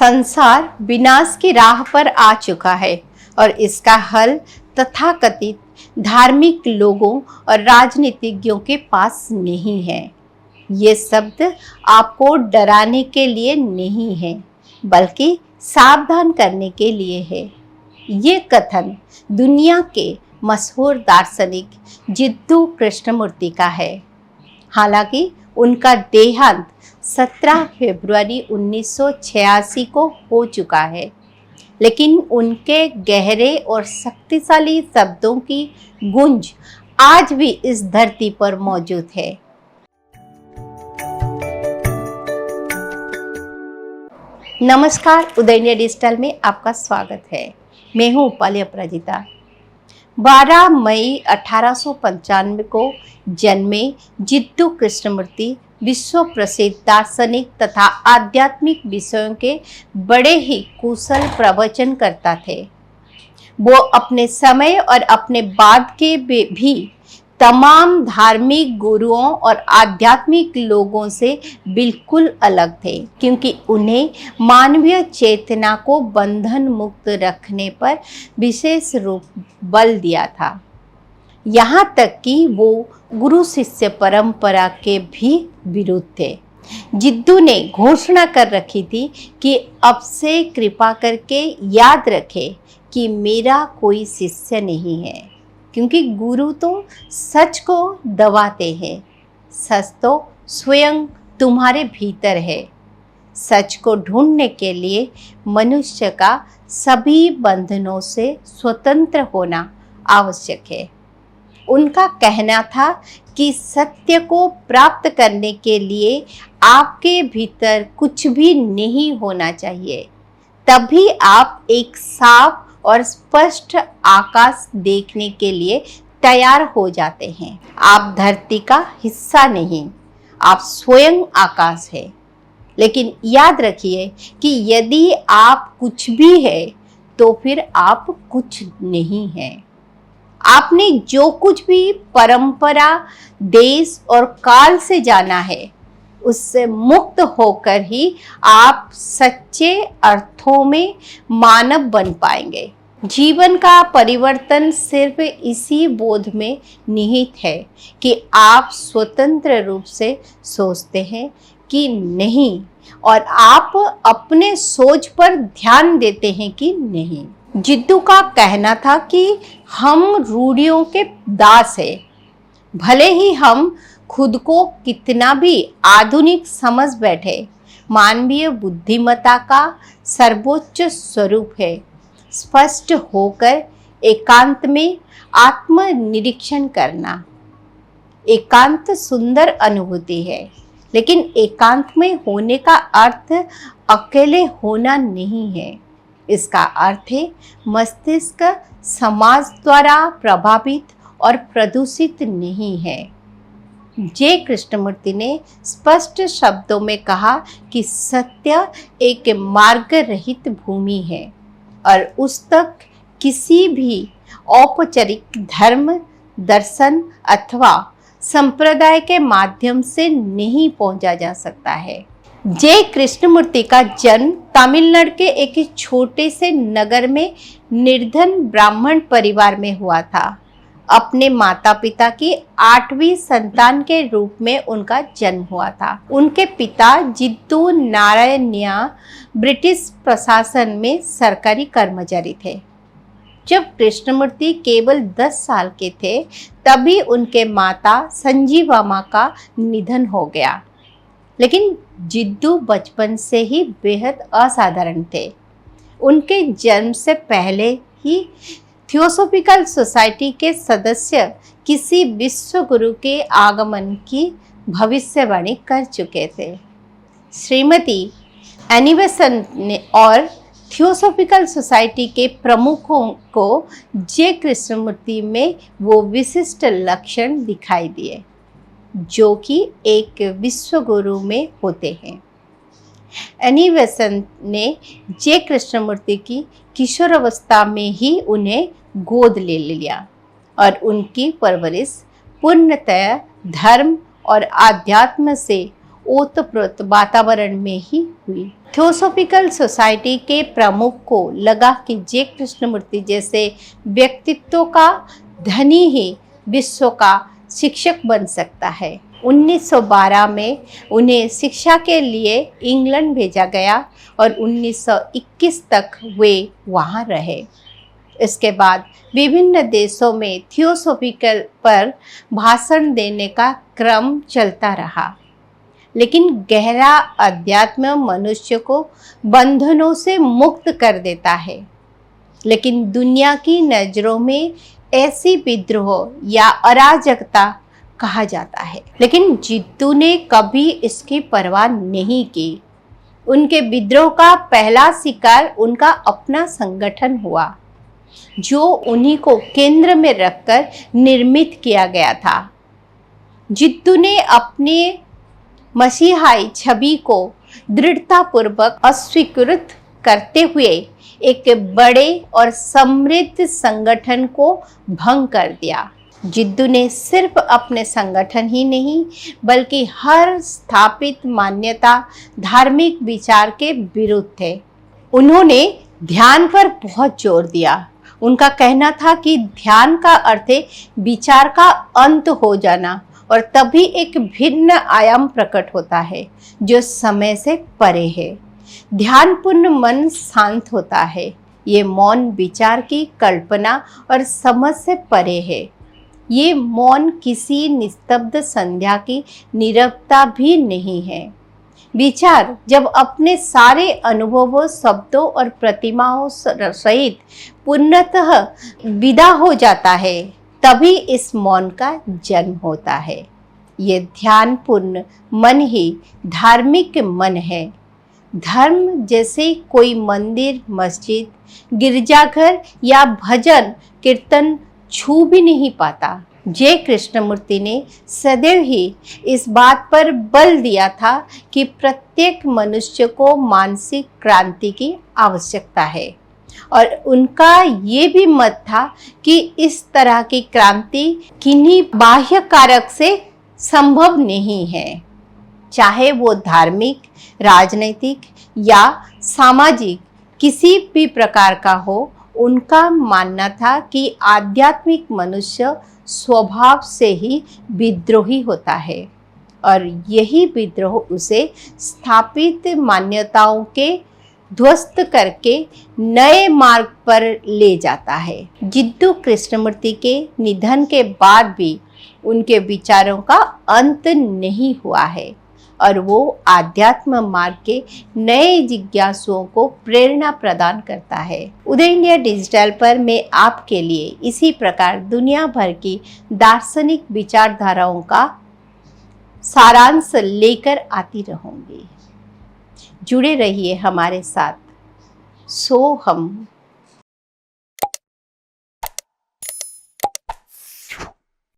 संसार विनाश की राह पर आ चुका है और इसका हल तथाकथित धार्मिक लोगों और राजनीतिज्ञों के पास नहीं है। ये शब्द आपको डराने के लिए नहीं है, बल्कि सावधान करने के लिए है। ये कथन दुनिया के मशहूर दार्शनिक जिद्दू कृष्णमूर्ति का है। हालांकि उनका देहांत 17 फरवरी 1986 को हो चुका है, लेकिन उनके गहरे और शक्तिशाली शब्दों की गूंज आज भी इस धरती पर मौजूद है। नमस्कार, उदयनीय डिजिटल में आपका स्वागत है। मैं हूँ उपाली अपराजिता। 12 मई 1895 को जन्मे जिद्दू कृष्णमूर्ति विश्व प्रसिद्ध दार्शनिक तथा आध्यात्मिक विषयों के बड़े ही कुशल प्रवचन करता थे। वो अपने समय और अपने बाद के भी तमाम धार्मिक गुरुओं और आध्यात्मिक लोगों से बिल्कुल अलग थे, क्योंकि उन्हें मानवीय चेतना को बंधन मुक्त रखने पर विशेष रूप बल दिया था। यहाँ तक कि वो गुरु शिष्य परंपरा के भी विरुद्ध थे। जिद्दू ने घोषणा कर रखी थी कि अब से कृपा करके याद रखे कि मेरा कोई शिष्य नहीं है, क्योंकि गुरु तो सच को दबाते हैं। सच तो स्वयं तुम्हारे भीतर है। सच को ढूंढने के लिए मनुष्य का सभी बंधनों से स्वतंत्र होना आवश्यक है। उनका कहना था कि सत्य को प्राप्त करने के लिए आपके भीतर कुछ भी नहीं होना चाहिए, तभी आप एक साफ और स्पष्ट आकाश देखने के लिए तैयार हो जाते हैं। आप धरती का हिस्सा नहीं, आप स्वयं आकाश है। लेकिन याद रखिए कि यदि आप कुछ भी है तो फिर आप कुछ नहीं हैं। आपने जो कुछ भी परंपरा, देश और काल से जाना है, उससे मुक्त होकर ही आप सच्चे अर्थों में मानव बन पाएंगे। जीवन का परिवर्तन सिर्फ इसी बोध में निहित है कि आप स्वतंत्र रूप से सोचते हैं कि नहीं, और आप अपने सोच पर ध्यान देते हैं कि नहीं। जिद्दू का कहना था कि हम रूढ़ियों के दास हैं। भले ही हम खुद को कितना भी आधुनिक समझ बैठे, मानवीय बुद्धिमत्ता का सर्वोच्च स्वरूप है स्पष्ट होकर एकांत में आत्मनिरीक्षण करना। एकांत सुंदर अनुभूति है, लेकिन एकांत में होने का अर्थ अकेले होना नहीं है। इसका अर्थ है मस्तिष्क समाज द्वारा प्रभावित और प्रदूषित नहीं है। जे कृष्णमूर्ति ने स्पष्ट शब्दों में कहा कि सत्य एक मार्ग रहित भूमि है और उस तक किसी भी औपचारिक धर्म, दर्शन अथवा संप्रदाय के माध्यम से नहीं पहुंचा जा सकता है। जे कृष्णमूर्ति का जन्म तमिलनाडु के एक छोटे से नगर में निर्धन ब्राह्मण परिवार में हुआ था। अपने माता पिता की 8वीं संतान के रूप में उनका जन्म हुआ था। उनके पिता जिद्दू नारायणिया ब्रिटिश प्रशासन में सरकारी कर्मचारी थे। जब कृष्णमूर्ति केवल 10 साल के थे, तभी उनके माता संजीवामा का निधन हो गया। लेकिन जिद्दू बचपन से ही बेहद असाधारण थे। उनके जन्म से पहले ही थियोसॉफिकल सोसाइटी के सदस्य किसी विश्व गुरु के आगमन की भविष्यवाणी कर चुके थे। श्रीमती एनी बेसेंट ने और थियोसॉफिकल सोसाइटी के प्रमुखों को जे कृष्णमूर्ति में वो विशिष्ट लक्षण दिखाई दिए जो कि एक विश्व गुरु में होते हैं। एनी बेसेंट ने जे कृष्णमूर्ति की किशोरावस्था में ही उन्हें गोद ले लिया और उनकी परवरिश पूर्णतः धर्म और आध्यात्म से ओतप्रोत वातावरण में ही हुई। थियोसॉफिकल सोसाइटी के प्रमुख को लगा कि जे कृष्णमूर्ति जैसे व्यक्तित्व का धनी ही विश्व का शिक्षक बन सकता है। 1912 में उन्हें शिक्षा के लिए इंग्लैंड भेजा गया और 1921 तक वे वहाँ रहे। इसके बाद विभिन्न देशों में थियोसॉफिकल पर भाषण देने का क्रम चलता रहा, लेकिन गहरा अध्यात्म मनुष्य को बंधनों से मुक्त कर देता है। लेकिन दुनिया की नज़रों में ऐसी विद्रोह या अराजकता कहा जाता है। लेकिन जिद्दू ने कभी इसकी परवाह नहीं की। उनके विद्रोह का पहला शिकार उनका अपना संगठन हुआ, जो उन्हीं को केंद्र में रखकर निर्मित किया गया था। जिद्दू ने अपने मसीहाई छवि को दृढ़तापूर्वक अस्वीकृत करते हुए एक बड़े और समृद्ध संगठन को भंग कर दिया। जिद्दू ने सिर्फ अपने संगठन ही नहीं, बल्कि हर स्थापित मान्यता धार्मिक विचार के विरुद्ध थे। उन्होंने ध्यान पर बहुत जोर दिया। उनका कहना था कि ध्यान का अर्थ है विचार का अंत हो जाना, और तभी एक भिन्न आयाम प्रकट होता है जो समय से परे है। ध्यानपूर्ण मन शांत होता है। ये मौन विचार की कल्पना और समझ से परे है। ये मौन किसी निस्तब्ध संध्या की नीरवता भी नहीं है। विचार जब अपने सारे अनुभवों, शब्दों और प्रतिमाओं सहित पूर्णतः विदा हो जाता है, तभी इस मौन का जन्म होता है। ये ध्यानपूर्ण मन ही धार्मिक मन है। धर्म जैसे कोई मंदिर, मस्जिद, गिरजाघर या भजन कीर्तन छू भी नहीं पाता। जे कृष्णमूर्ति ने सदैव ही इस बात पर बल दिया था कि प्रत्येक मनुष्य को मानसिक क्रांति की आवश्यकता है, और उनका ये भी मत था कि इस तरह की क्रांति किन्हीं बाह्य कारक से संभव नहीं है, चाहे वो धार्मिक, राजनीतिक या सामाजिक किसी भी प्रकार का हो। उनका मानना था कि आध्यात्मिक मनुष्य स्वभाव से ही विद्रोही होता है, और यही विद्रोह उसे स्थापित मान्यताओं के ध्वस्त करके नए मार्ग पर ले जाता है। जिद्दू कृष्णमूर्ति के निधन के बाद भी उनके विचारों का अंत नहीं हुआ है, और वो आध्यात्म मार्ग के नए जिज्ञासुओं को प्रेरणा प्रदान करता है। उदय इंडिया डिजिटल पर मैं आपके लिए इसी प्रकार दुनिया भर की दार्शनिक विचारधाराओं का सारांश लेकर आती रहूंगी। जुड़े रहिए हमारे साथ। सो हम